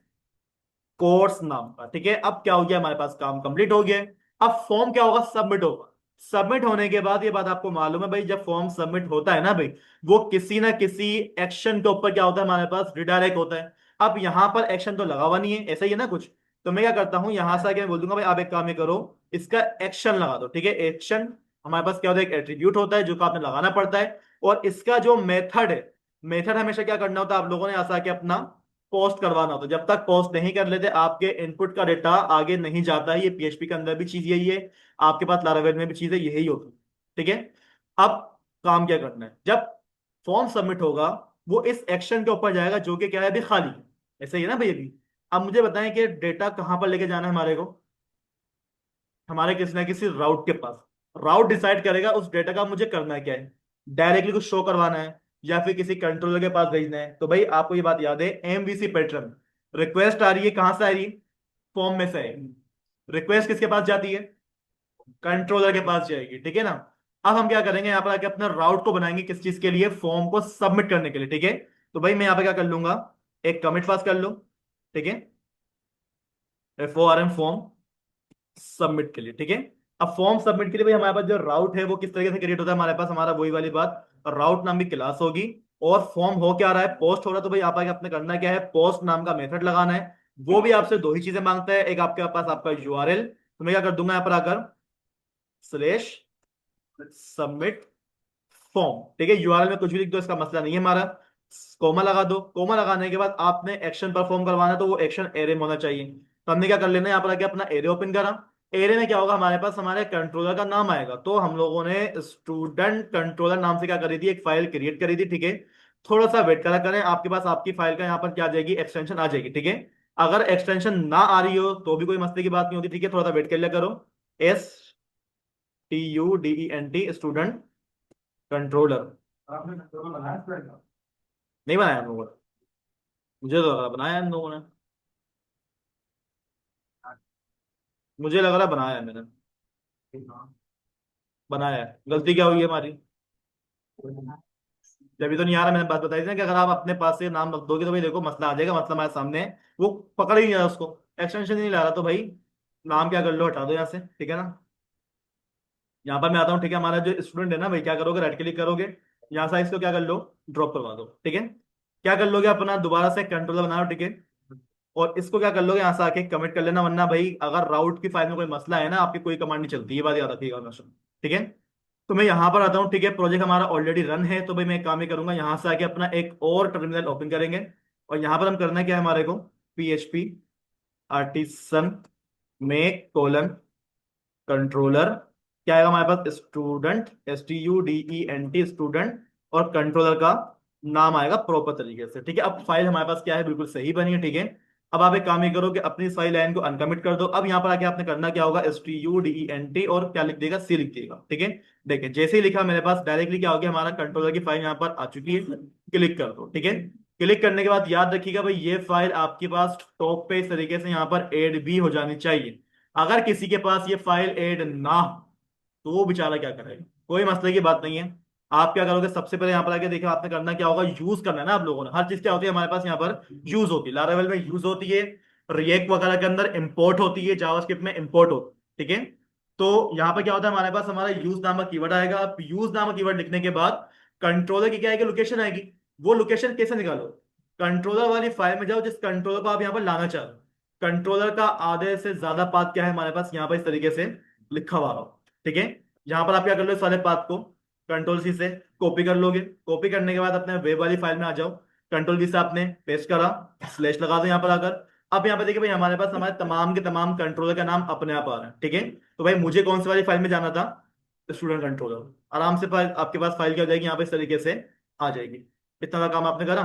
कोर्स नाम का, ठीक है। अब क्या हो गया, हमारे पास काम कंप्लीट हो गया। अब फॉर्म क्या होगा, सबमिट होगा। सबमिट होने के बाद ये बात आपको मालूम है भाई, जब फॉर्म सबमिट होता है ना भाई, वो किसी ना किसी एक्शन के ऊपर क्या होता है, हमारे पास रिडायरेक्ट होता है। अब यहां पर एक्शन तो लगा हुआ नहीं है, ऐसा ही है ना कुछ। तो मैं क्या करता हूं, यहां से आके मैं बोल दूंगा भाई आप एक काम ये करो, इसका एक्शन लगा दो, ठीक है। एक्शन हमारे पास क्या होता है, एक एट्रीब्यूट होता है जो कि आपने लगाना पड़ता है, और इसका जो मेथड है, मेथड हमेशा क्या करना होता है, आप लोगों ने ऐसा कि अपना पोस्ट करवाना होता है। जब तक पोस्ट नहीं कर लेते आपके इनपुट का डेटा आगे नहीं जाता है। ये पीएचपी के अंदर भी चीज यही है, आपके पास लारावेल में भी चीज है, यही होती है, ठीक है। अब काम क्या करना है, जब फॉर्म सबमिट होगा, वो इस एक्शन के ऊपर जाएगा जो कि क्या है, अभी खाली है, ऐसे ही है ना भाई अभी। अब मुझे बताएं कि डेटा कहां पर लेके जाना है हमारे को, हमारे किसी ना किसी राउट के पास। राउट डिसाइड करेगा उस डेटा का मुझे करना क्या है, डायरेक्टली कुछ शो करवाना है या फिर किसी कंट्रोलर के पास भेजना है। तो भाई आपको ये बात याद है, एमवीसी पैटर्न, रिक्वेस्ट आ रही है कहां से आ रही है, फॉर्म में से आएगी। रिक्वेस्ट किसके पास जाती है, कंट्रोलर के पास जाएगी, ठीक है ना। अब हम क्या करेंगे, यहाँ पर आके अपना राउट को बनाएंगे, किस चीज के लिए, फॉर्म को सबमिट करने के लिए, ठीक है। तो भाई मैं यहाँ पे क्या कर लूंगा, एक कमिट पास कर लो, ठीक है, FORM फॉर्म सबमिट के लिए, ठीक है। अब फॉर्म सबमिट के लिए भाई हमारे पास जो राउट है वो किस तरीके से क्रिएट होता है, हमारे पास हमारा वही वाली बात, राउट नाम की क्लास होगी, और फॉर्म हो क्या रहा है, पोस्ट हो रहा है। तो भाई आप आगे अपने करना क्या है, पोस्ट नाम का मेथड लगाना है। वो भी आपसे दो ही चीजें मांगता है, एक आपके पास आपका यूआरएल, तो मैं क्या कर दूंगा यहाँ पर आकर, स्लेश सबमिट फॉर्म, ठीक है। यूआरएल में कुछ भी लिख दो, इसका मसला नहीं है हमारा। कोमा लगा दो, कोमा लगाने के बाद आपने एक्शन परफॉर्म करवाना है, तो वो एक्शन एरे में होना चाहिए। तो हमने क्या कर लेना है, यहाँ पर आके अपना एरे ओपन करा। एरे में क्या होगा, हमारे पास हमारे कंट्रोलर का नाम आएगा। तो हम लोगों ने स्टूडेंट कंट्रोलर नाम से क्या करी थी, एक फाइल क्रिएट करी थी, ठीक है। थोड़ा सा वेट करा करें, आपके पास आपकी फाइल का यहाँ पर क्या आ जाएगी, एक्सटेंशन आ जाएगी, ठीक है। अगर एक्सटेंशन ना आ रही हो तो भी कोई मसले की बात नहीं होती, ठीक है, थोड़ा सा वेट कर लिया करो। STUDENT स्टूडेंट कंट्रोलर नहीं बनाया हम लोगों ने, मुझे तो लग रहा बनाया है इन लोगों ने, मुझे लग रहा बनाया है मैंने, बनाया है, गलती क्या हुई है हमारी, जब तो नहीं आ रहा। मैंने बात बताई थी ना कि अगर आप अपने पास से नाम रख दोगे तो भाई देखो मसला आ जाएगा, मतलब हमारे सामने है, वो पकड़ ही नहीं रहा उसको, एक्सटेंशन ही नहीं ला रहा। तो भाई नाम क्या कर लो, हटा दो यहाँ से, ठीक है ना। यहाँ पर मैं आता हूँ, ठीक है, हमारा जो स्टूडेंट है ना भाई, क्या करोगे, राइट क्लिक करोगे, यहाँ से इसको क्या कर लो, ड्रॉप करवा दो, ठीक है। क्या कर लोगे, अपना दोबारा से कंट्रोलर बनाओ, ठीक है, और इसको क्या कर लोगे, यहाँ से आके कमिट कर लेना, वरना भाई अगर राउट की फाइल में कोई मसला है ना, आपकी कोई कमांड नहीं चलती, ये बात याद रखिएगा हमेशा, ठीक है। तो मैं यहाँ पर आता हूँ, ठीक है, प्रोजेक्ट हमारा ऑलरेडी रन है। तो भाई मैं एक काम ही करूंगा, यहाँ से आके अपना एक और टर्मिनल ओपन करेंगे, और यहाँ पर हम करना क्या है हमारे को, PHP आर्टिसन में कोलन कंट्रोलर, क्या आएगा हमारे पास, स्टूडेंट, STUDENT स्टूडेंट, और कंट्रोलर का नाम आएगा प्रॉपर तरीके से, ठीक है। अब फाइल हमारे पास क्या है, बिल्कुल सही बनी है, ठीक है। अब आप एक काम ही करो कि अपनी इस फाइल लाइन को अनकमिट कर दो। अब यहाँ पर आके आपने करना क्या होगा, STUDENT और क्या लिख देगा, C लिख देगा, ठीक है। देखिए जैसे ही लिखा मेरे पास डायरेक्टली क्या हो गया, हमारा कंट्रोलर की फाइल यहाँ पर आ चुकी है। क्लिक कर दो, ठीक है। क्लिक करने के बाद याद रखिएगा भाई, ये फाइल आपके पास टॉप पे इस तरीके से यहाँ पर ऐड भी हो जानी चाहिए। अगर किसी के पास ये फाइल ऐड ना हो तो वो बेचारा क्या करेगा, कोई मसले की बात नहीं है। आप क्या करोगे, सबसे पहले यहाँ पर आके देखिए आपने करना क्या होगा, यूज करना है ना आप लोगों ने। हर चीज क्या होती है हमारे पास यहाँ पर यूज होती है, लारावेल में यूज होती है, रिएक्ट वगैरह के अंदर इंपोर्ट होती है, जावास्क्रिप्ट में इंपोर्ट होती है, ठीक है। तो यहाँ पर क्या होता है हमारे पास, हमारा यूज नामक कीवर्ड आएगा। अब यूज नामक कीवर्ड लिखने के बाद कंट्रोलर की क्या आएगी, लोकेशन आएगी। वो लोकेशन कैसे निकालो, कंट्रोलर वाली फाइल में जाओ जिस कंट्रोलर को आप यहाँ पर लाना चाहो। कंट्रोलर का आधे से ज्यादा पाथ क्या है हमारे पास यहाँ पर इस तरीके से लिखा हुआ हो, ठीक है। यहाँ पर आप क्या कर लो, इस वाले पाथ को कंट्रोल सी से कॉपी कर लोगे। कॉपी करने के बाद अपने वेब वाली फाइल में आ जाओ, कंट्रोल वी से आपने पेस्ट करा, स्लैश लगा दो यहाँ पर आकर। अब यहाँ पे देखिए भाई हमारे पास हमारे तमाम के तमाम कंट्रोलर का नाम अपने आप आ रहा है, ठीक है। तो भाई मुझे कौन सी वाली फाइल में जाना था, स्टूडेंट कंट्रोलर। आराम से फाइल आपके पास, फाइल क्या हो जाएगी यहाँ पे इस तरीके से आ जाएगी। इतना का काम आपने करा।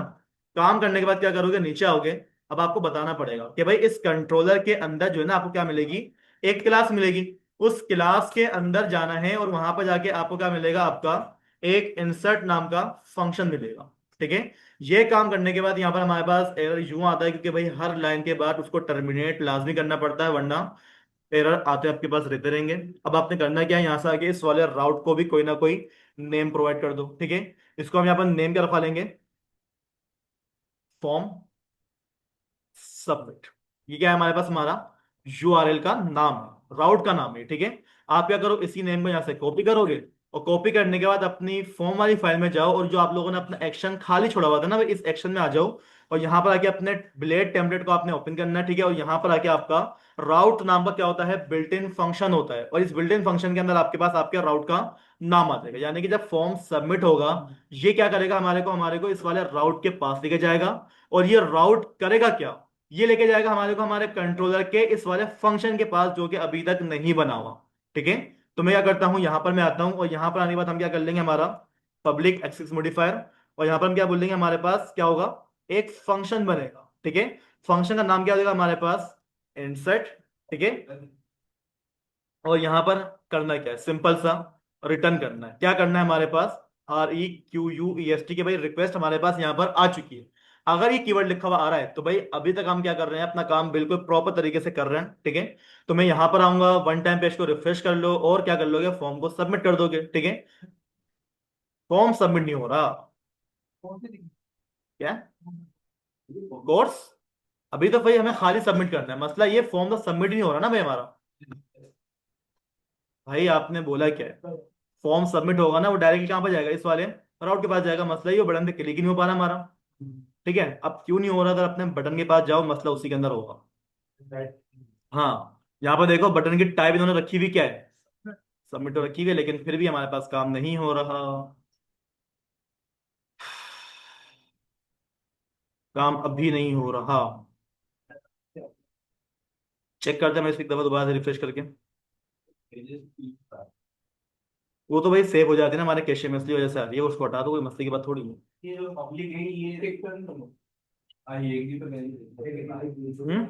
काम करने के बाद क्या करोगे, नीचे आओगे। अब आपको बताना पड़ेगा कि भाई इस कंट्रोलर के अंदर जो है ना आपको क्या मिलेगी, एक क्लास मिलेगी। उस क्लास के अंदर जाना है और वहां पर जाके आपको क्या मिलेगा, आपका एक इंसर्ट नाम का फंक्शन मिलेगा, ठीक है। ये काम करने के बाद यहाँ पर हमारे पास एरर यूं आता है, क्योंकि भाई हर लाइन के बाद उसको टर्मिनेट लाजमी करना पड़ता है, वरना एरर आते आपके पास रहते रहेंगे। अब आपने करना क्या है, यहाँ से आगे इस वाले राउट को भी कोई ना कोई नेम प्रोवाइड कर दो, ठीक है। इसको हम यहाँ पर नेम क्या रखवा लेंगे, फॉर्म सबमिट। ये क्या है हमारे पास, हमारा यूआरएल का नाम है, राउट का नाम है, ठीक है। आप क्या करो, इसी नेम को यहाँ से कॉपी करोगे, और कॉपी करने के बाद अपनी फॉर्म वाली फाइल में जाओ, और जो आप लोगों ने अपना एक्शन खाली छोड़ा हुआ था ना, इस एक्शन में आ जाओ। और यहाँ पर आके अपने ब्लेड टेम्पलेट को आपने ओपन करना है, ठीक है। और यहाँ पर आके आपका राउट नाम का क्या होता है, बिल्ट इन फंक्शन होता है, और इस बिल्ट इन फंक्शन के अंदर आपके पास आपके राउट का नाम आ जाएगा। यानी कि जब फॉर्म सबमिट होगा, ये क्या करेगा, हमारे को इस वाले राउट के पास लेके जाएगा। और ये राउट करेगा क्या, ये लेके जाएगा हमारे को हमारे कंट्रोलर के इस वाले फंक्शन के पास, जो कि अभी तक नहीं बना हुआ, ठीक है। तो मैं क्या करता हूं, यहां पर मैं आता हूं, और यहां पर आने के बाद हम क्या कर लेंगे, हमारा पब्लिक एक्सेस मॉडिफायर। और यहां पर हम क्या बोल देंगे, हमारे पास क्या होगा, एक फंक्शन बनेगा, ठीक है। फंक्शन का नाम क्या होगा हमारे पास, इंसर्ट, ठीक है। और यहां पर करना क्या है, सिंपल सा रिटर्न करना है। क्या करना है हमारे पास, REQUEST के भाई रिक्वेस्ट हमारे पास यहाँ पर आ चुकी है। अगर ये कीवर्ड लिखा हुआ आ रहा है तो भाई अभी तक हम क्या कर रहे हैं, अपना काम बिल्कुल प्रॉपर तरीके से कर रहे हैं, ठीक है। तो मैं यहाँ पर आऊंगा, वन टाइम पेज को रिफ्रेश कर लो, और क्या कर लोगे, फॉर्म को सबमिट कर दोगे, ठीक है। फॉर्म सबमिट नहीं हो रहा, क्या कोर्स, अभी तो भाई हमें खाली सबमिट करना है, मसला ये फॉर्म तो सबमिट ही नहीं हो रहा ना भाई हमारा। भाई आपने बोला क्या है, फॉर्म सबमिट होगा ना, वो डायरेक्टली कहाँ पर जाएगा, इस वाले राउट के पास जाएगा। मसला ये, वो बटन पे क्लिक ही नहीं हो पा रहा हमारा, ठीक है। अब क्यों नहीं हो रहा, अगर अपने बटन के पास जाओ, मसला उसी के अंदर होगा। हाँ, यहाँ पर देखो बटन की टाइप इन्होंने रखी हुई क्या है, सबमिट तो रखी हुई है, लेकिन फिर भी हमारे पास काम नहीं हो रहा। काम अभी नहीं हो रहा। चेक करते हैं, मैं इसकी दफा दोबारा से रिफ्रेश करके। वो तो भाई सेव हो जाती है ना हमारे कैशे में, इसलिए वजह से आ रही है, उसको हटा दो, कोई मसले की बात थोड़ी है। हम्म।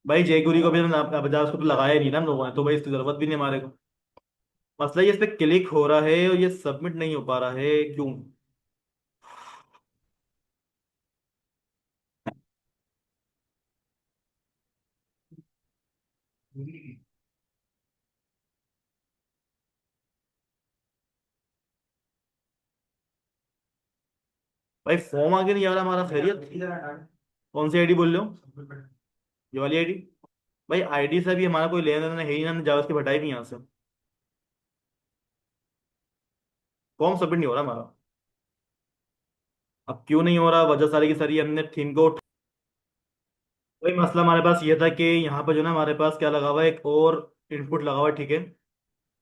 भाई जयगुरी को भी बजाज को तो लगाया ही नहीं ना हम लोगों ने, तो भाई इसकी जरूरत भी नहीं हमारे को। मसला ये इस पे क्लिक हो रहा है और ये सबमिट नहीं हो पा रहा है, क्यों। भाई फॉर्म आगे नहीं आ रहा हमारा, खैरियत। कौन सी आईडी बोल रहे हो, ये वाली आईडी। भाई आईडी से भी हमारा कोई लेना देना है ही ना, हमने जावा की हटाई भी यहाँ से। फॉर्म सबमिट नहीं हो रहा हमारा। अब क्यों नहीं हो रहा, वजह सारी की सारी हमने थीम को वही मसला हमारे पास ये था कि यहाँ पर जो ना हमारे पास क्या लगा हुआ है, एक और इनपुट लगा हुआ है, ठीक है।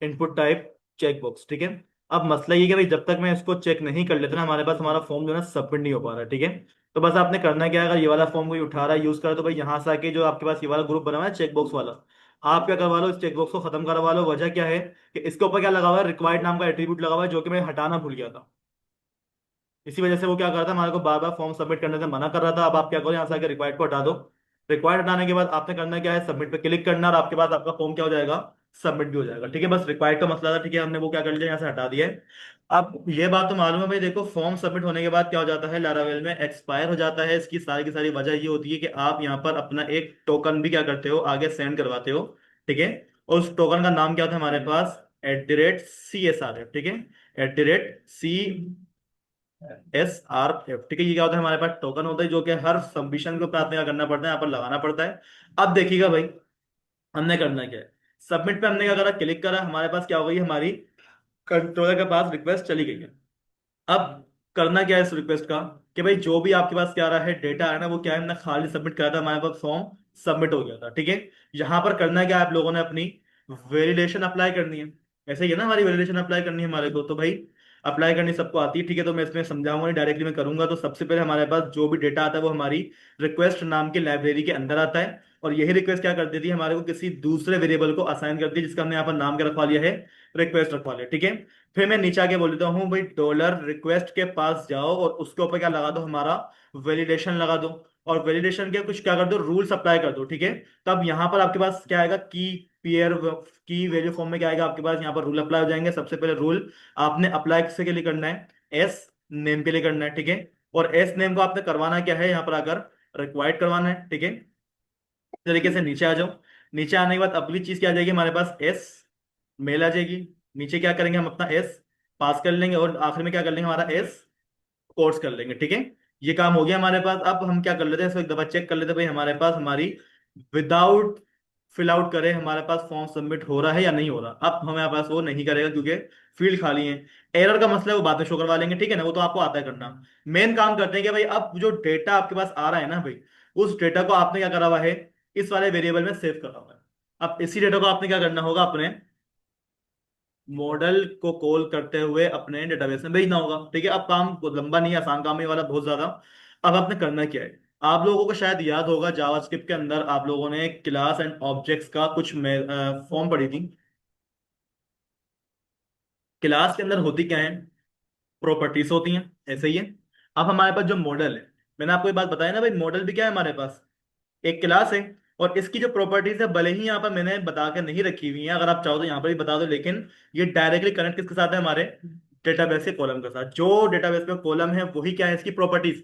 इनपुट टाइप चेक बॉक्स, ठीक है। अब मसला ये कि भाई जब तक मैं इसको चेक नहीं कर लेता ना, हमारे पास हमारा फॉर्म जो है ना सबमिट नहीं हो पा रहा है, ठीक है। तो बस आपने करना क्या है, अगर ये वाला फॉर्म कोई उठा रहा है यूज कर रहा है, तो भाई यहाँ से आके जो आपके पास ये वाला ग्रुप बना हुआ है चेक बॉक्स वाला, आप क्या करवा लो, इस चेक बॉक्स को खत्म करवा लो। वजह क्या है कि इसके ऊपर क्या लगा हुआ है, रिक्वायर्ड नाम का एट्रीब्यूट लगा हुआ है, जो कि मैं हटाना भूल गया था। इसी वजह से वो क्या कर रहा था, हमारे को बार बार फॉर्म सबमिट करने से मना कर रहा था। अब आप क्या करो, यहाँ से आके रिक्वायर्ड को हटा दो। रिक्वायर्ड हटाने के बाद आपने करना क्या है, सबमिट पे क्लिक करना, और आपके पास आपका फॉर्म क्या हो जाएगा, सबमिट भी हो जाएगा, ठीक है। बस रिक्वायर्ड का मसला था, ठीक है, हमने वो क्या कर लिया, यहाँ से हटा दिया है। अब ये बात तो मालूम है भाई, देखो फॉर्म सबमिट होने के बाद क्या हो जाता है, लारावेल में एक्सपायर हो जाता है। इसकी सारी की सारी वजह ये होती है कि आप यहाँ पर अपना एक टोकन भी क्या करते हो, आगे सेंड करवाते हो, ठीक है। और उस टोकन का नाम क्या होता है हमारे पास, @CSRF, ठीक है, @CSRF, ठीक है। ये क्या होता है, हमारे पास टोकन होता है जो कि हर सबमिशन को प्रार्थना करना पड़ता है, यहाँ पर लगाना पड़ता है। अब देखिएगा भाई, हमने करना क्या है, सबमिट पे हमने क्या करा, क्लिक करा, हमारे पास क्या हो गई, हमारी कंट्रोलर के पास रिक्वेस्ट चली गई है। अब करना क्या है इस रिक्वेस्ट का, कि भाई जो भी आपके पास क्या आ रहा है डेटा है ना, वो क्या है, हमने खाली सबमिट करा था, हमारे पास फॉर्म सबमिट हो गया था, ठीक है। यहाँ पर करना क्या है, आप लोगों ने अपनी वेलिडेशन अप्लाई करनी है। ऐसे ही है ना, हमारी वेलिडेशन अप्लाई करनी है हमारे को, तो भाई अप्लाई करनी सबको आती है, ठीक है। तो मैं इसमें समझाऊंगा नहीं, डायरेक्टली मैं करूंगा। तो सबसे पहले हमारे पास जो भी डेटा आता है वो हमारी रिक्वेस्ट नाम की लाइब्रेरी के अंदर आता है, और यही रिक्वेस्ट क्या कर देती है, हमारे को किसी दूसरे वेरिएबल को असाइन करती है, जिसका हमने यहाँ पर नाम क्या रखवा लिया है, रिक्वेस्ट रखवा लिया, ठीक है। फिर मैं नीचे आके बोल देता हूँ भाई, डॉलर रिक्वेस्ट के पास जाओ और उसके ऊपर क्या लगा दो, हमारा वैलिडेशन लगा दो, और वैलिडेशन के कुछ क्या कर दो, रूल्स अप्लाई कर दो, ठीक है। तब यहाँ पर आपके पास क्या आएगा, की पेयर की वैल्यू फॉर्म में क्या आएगा आपके पास, यहाँ पर रूल अप्लाई हो जाएंगे। सबसे पहले रूल आपने अप्लाई किसके लिए करना है, एस नेम के लिए करना है, ठीक है। और एस नेम को आपने करवाना क्या है, यहाँ पर आकर रिक्वायर्ड करवाना है, ठीक है। इस तरीके से नीचे आ जाओ। नीचे आने के बाद अगली चीज क्या आ जाएगी, हमारे पास एस मेल आ जाएगी। नीचे क्या करेंगे, हम अपना एस पास कर लेंगे, और आखिर में क्या कर लेंगे, हमारा एस कोर्स कर लेंगे, ठीक है। ये काम हो गया हमारे पास। अब हम क्या कर लेते हैं, इसको एक दफा चेक कर लेते हैं भाई, हमारे पास हमारी विदाउट फिल आउट करे हमारे पास फॉर्म सबमिट हो रहा है या नहीं हो रहा। अब हमारे पास वो नहीं करेगा क्योंकि फील्ड खाली है। एरर का मसला है, वो बाद में शो करवा लेंगे, ठीक है ना, वो तो आपको आता है करना। मेन काम करते हैं कि भाई अब जो डेटा आपके पास आ रहा है ना भाई, उस डेटा को आपने क्या करा हुआ है, इस वाले वेरिएबल में सेव करा हुआ है। अब इसी डेटा को आपने क्या करना होगा, अपने मॉडल को कॉल करते हुए अपने डेटाबेस में भेजना होगा, ठीक है। अब काम बहुत लंबा नहीं है, आसान काम है ये वाला, बहुत ज्यादा। अब आपने करना क्या है, आप लोगों को शायद याद होगा जावास्क्रिप्ट के अंदर आप लोगों ने क्लास एंड ऑब्जेक्ट्स का कुछ फॉर्म पढ़ी थी। क्लास के अंदर होती क्या है, प्रॉपर्टीज होती हैं, ऐसे ही है। अब हमारे पास जो मॉडल है, मैंने आपको ये बात बताया ना भाई, मॉडल भी क्या है हमारे पास, एक क्लास है। और इसकी जो प्रॉपर्टीज है, भले ही यहाँ पर मैंने बता के नहीं रखी हुई है, अगर आप चाहो तो यहाँ पर भी बता दो, लेकिन ये डायरेक्टली कनेक्ट किसके साथ है, हमारे डेटाबेस के कॉलम के साथ। जो डेटाबेस में कॉलम है वही क्या है, इसकी प्रॉपर्टीज।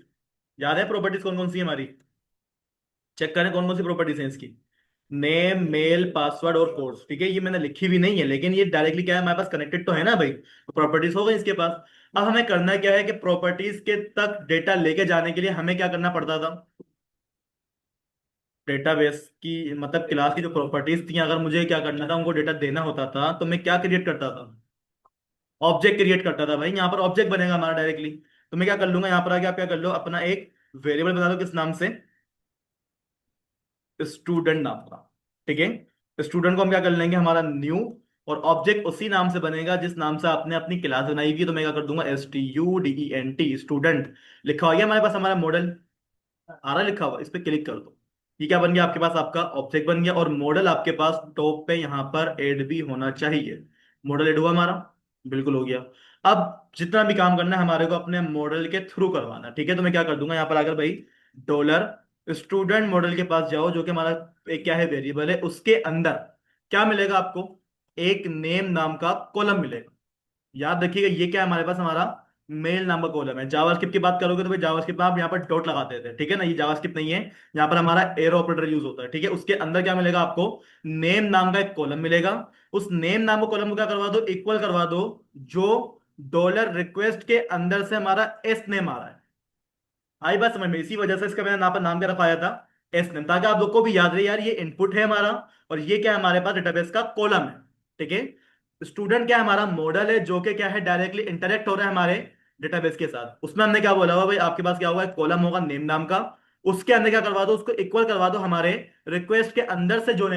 याद है प्रॉपर्टीज कौन कौन सी है हमारी, चेक करें कौन कौन सी प्रॉपर्टीज हैं इसकी। नेम, मेल, पासवर्ड और कोड्स, ठीक है। ये मैंने लिखी भी नहीं है, लेकिन ये डायरेक्टली क्या है, हमारे पास कनेक्टेड तो है ना भाई, तो प्रॉपर्टीज हो गई इसके पास। अब हमें करना क्या है कि प्रॉपर्टीज के तक डेटा लेके जाने के लिए हमें क्या करना पड़ता था, डेटाबेस की मतलब क्लास की जो प्रॉपर्टीज थी, अगर मुझे क्या करना था, उनको डेटा देना होता था, तो मैं क्या क्रिएट करता था, ऑब्जेक्ट क्रिएट करता था भाई। यहाँ पर ऑब्जेक्ट बनेगा हमारा डायरेक्टली। तो मैं क्या कर लूंगा, यहाँ पर आके आप क्या कर लो, अपना एक वेरिएबल बना दो, किस नाम से, स्टूडेंट नाम का, ठीक है। स्टूडेंट को हम क्या कर लेंगे, हमारा न्यू, और ऑब्जेक्ट उसी नाम से बनेगा जिस नाम से आपने अपनी क्लास बनाई हुई है। तो मैं क्या कर दूंगा, STUDENT, स्टूडेंट लिखा हो गया हमारे पास, हमारा मॉडल आ रहा है लिखा हुआ, इस पे क्लिक कर दो। ये क्या बन गया आपके पास, आपका ऑब्जेक्ट बन गया। और मॉडल आपके पास टॉप पे यहाँ पर ऐड भी होना चाहिए। मॉडल ऐड हुआ हमारा, बिल्कुल हो गया। अब जितना भी काम करना है हमारे को अपने मॉडल के थ्रू करवाना, ठीक है। तो मैं क्या कर दूंगा, यहाँ पर आकर भाई डॉलर स्टूडेंट मॉडल के पास जाओ, जो कि हमारा एक क्या है, वेरिएबल है। उसके अंदर क्या मिलेगा आपको, एक नेम नाम का कॉलम मिलेगा। याद रखिएगा, ये क्या है हमारे पास, हमारा मेल नाम का कॉलम है। जावास्क्रिप्ट की बात करोगे तो भाई जावास्क्रिप्ट में आप यहाँ पर डॉट लगाते थे, ठीक है ना, ये जावास्क्रिप्ट नहीं है। यहाँ पर हमारा एरो ऑपरेटर यूज होता है, ठीक है। उसके अंदर क्या मिलेगा आपको, नेम नाम का एक कॉलम मिलेगा। उस नेम नाम को कॉलम को क्या करवा दो, इक्वल करवा दो, जो डॉलर रिक्वेस्ट के अंदर से हमारा एस नेम आ रहा है। आई बात समझ में, इसी वजह से इसका मैंने यहाँ पर नाम क्या रखवाया था, एस नेम, ताकि आप लोग को भी याद रहे यार, ये इनपुट है हमारा, और ये क्या है, हमारे पास डेटाबेस का कॉलम है, ठीक है। स्टूडेंट क्या है, हमारा मॉडल है, जो कि क्या है, डायरेक्टली इंटरेक्ट हो रहा है हमारे डेटाबेस के साथ। उसमें हमने क्या बोला हुआ भाई, आपके पास क्या हुआ है, कॉलम होगा नेम नाम का, उसके अंदर क्या करवा दो, उसको इक्वल करवा दो हमारे रिक्वेस्ट के अंदर से जो